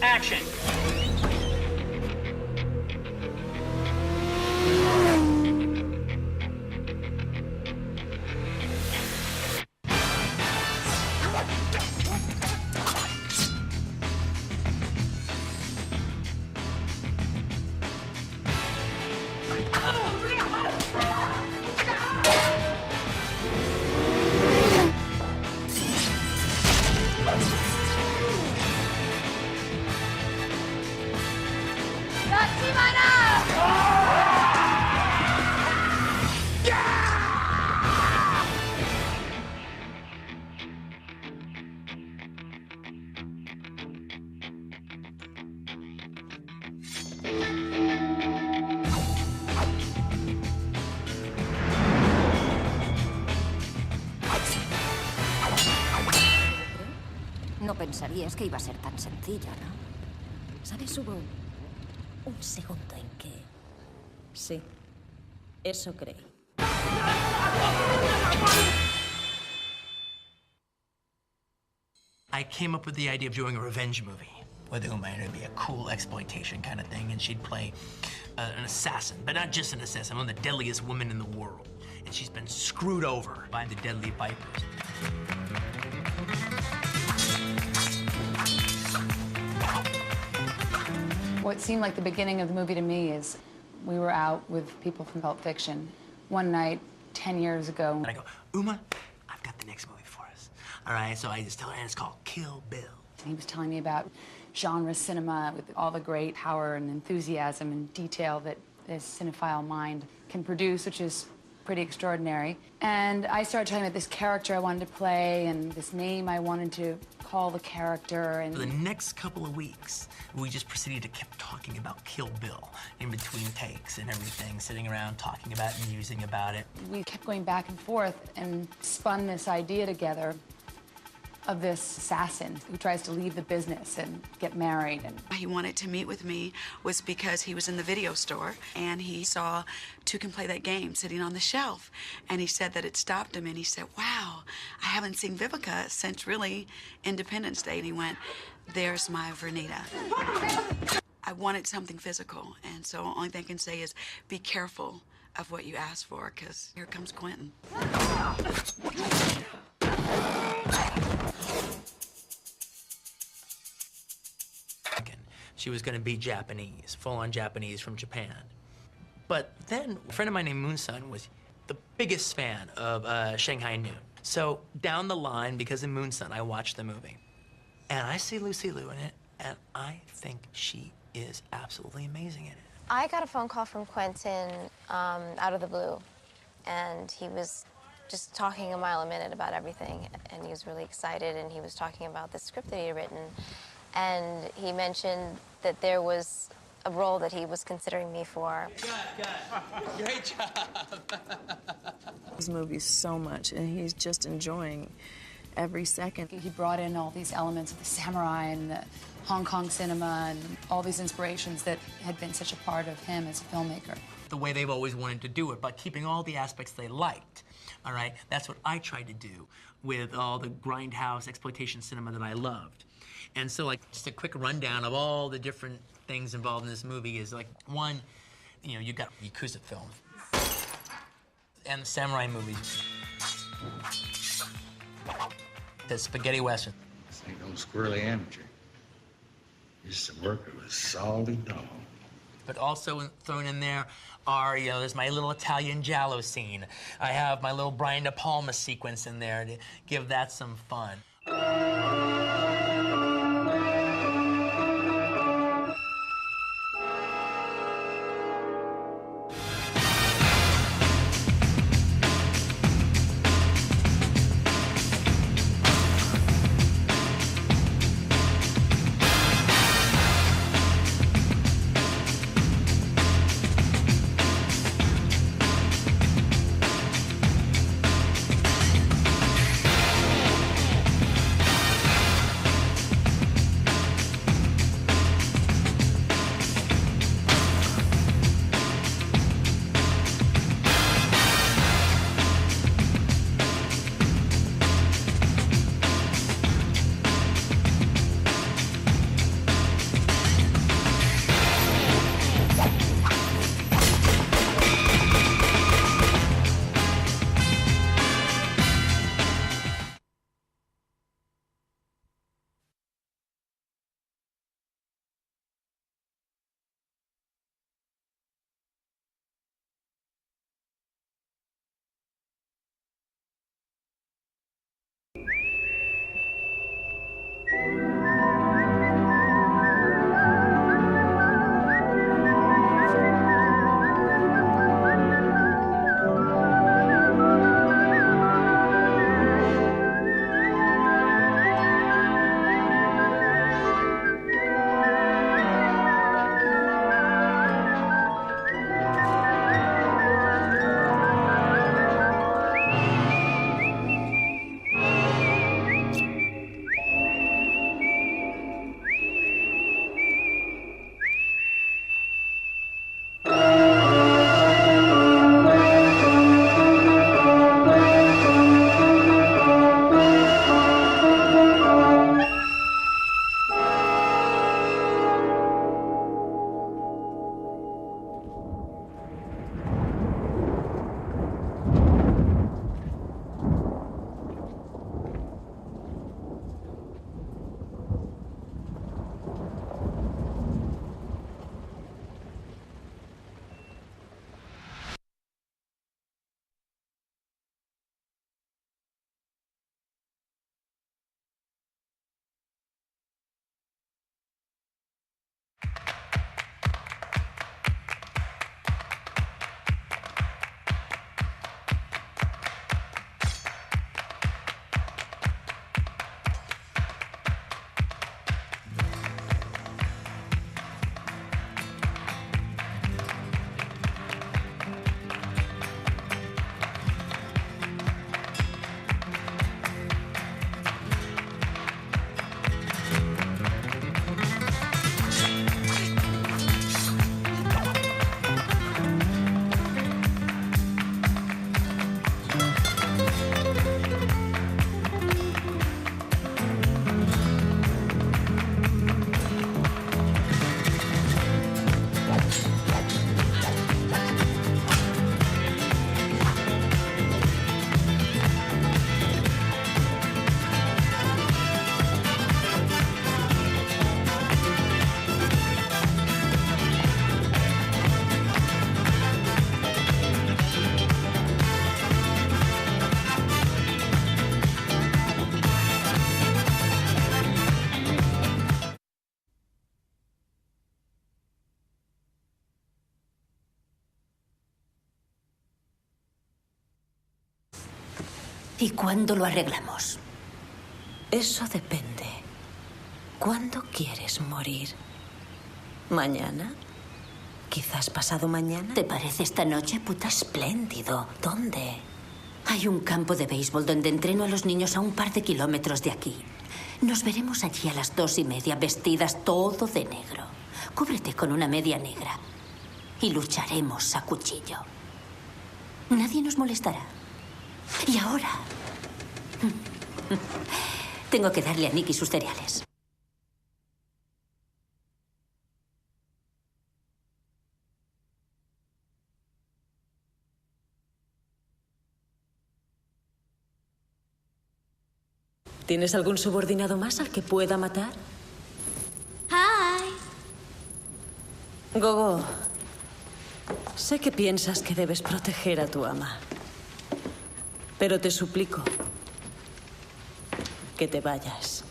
Action. No pensarías que iba a ser tan sencillo, ¿no? ¿Sabes? Hubo un segundo en que... Sí, eso creí. I came up with the idea of doing a revenge movie with Uma, and it'd be a cool exploitation kind of thing, and she'd play an assassin, but not just an assassin, one of the deadliest women in the world. And she's been screwed over by the deadly vipers. What seemed like the beginning of the movie to me is we were out with people from Pulp Fiction one night 10 years ago. And I go, Uma, I've got the next movie for us. All right, so I just tell her, and it's called Kill Bill. And he was telling me about genre cinema with all the great power and enthusiasm and detail that this cinephile mind can produce, which is pretty extraordinary. And I started talking about this character I wanted to play and this name I wanted to call the character. And for the next couple of weeks, we just proceeded to keep talking about Kill Bill in between takes and everything, sitting around talking about it and musing about it. We kept going back and forth and spun this idea together of this assassin who tries to leave the business and get married. And he wanted to meet with me was because he was in the video store and he saw Two Can Play That Game sitting on the shelf. And he said that it stopped him and he said, wow, I haven't seen Vivica since really Independence Day. And he went, there's my Vernita. I wanted something physical, and so the only thing I can say is be careful of what you ask for, because here comes Quentin. She was going to be Japanese, full-on Japanese from Japan. But then a friend of mine named Moonsun was the biggest fan of Shanghai Noon. So down the line, because of Moonsun, I watched the movie. And I see Lucy Liu in it, and I think she is absolutely amazing in it. I got a phone call from Quentin out of the blue, and he was just talking a mile a minute about everything, and he was really excited, and he was talking about the script that he had written. And he mentioned that there was a role that he was considering me for. Good. Great job. This movie so much, and he's just enjoying every second. He brought in all these elements of the samurai and the Hong Kong cinema and all these inspirations that had been such a part of him as a filmmaker. The way they've always wanted to do it, but keeping all the aspects they liked. All right, that's what I tried to do with all the grindhouse exploitation cinema that I loved. And so, like, just a quick rundown of all the different things involved in this movie is, like, one, you know, you got Yakuza films and the samurai movies. The spaghetti western. This ain't no squirrely amateur. Just a worker with solid dog. But also thrown in there are, you know, there's my little Italian giallo scene. I have my little Brian De Palma sequence in there to give that some fun. ¿Y cuándo lo arreglamos? Eso depende. ¿Cuándo quieres morir? ¿Mañana? ¿Quizás pasado mañana? ¿Te parece esta noche, puta? Espléndido. ¿Dónde? Hay un campo de béisbol donde entreno a los niños a un par de kilómetros de aquí. Nos veremos allí a las 2:30, vestidas todo de negro. Cúbrete con una media negra y lucharemos a cuchillo. Nadie nos molestará. Y ahora... tengo que darle a Nicky sus cereales. ¿Tienes algún subordinado más al que pueda matar? ¡Hi! Gogo, sé que piensas que debes proteger a tu ama, pero te suplico que te vayas.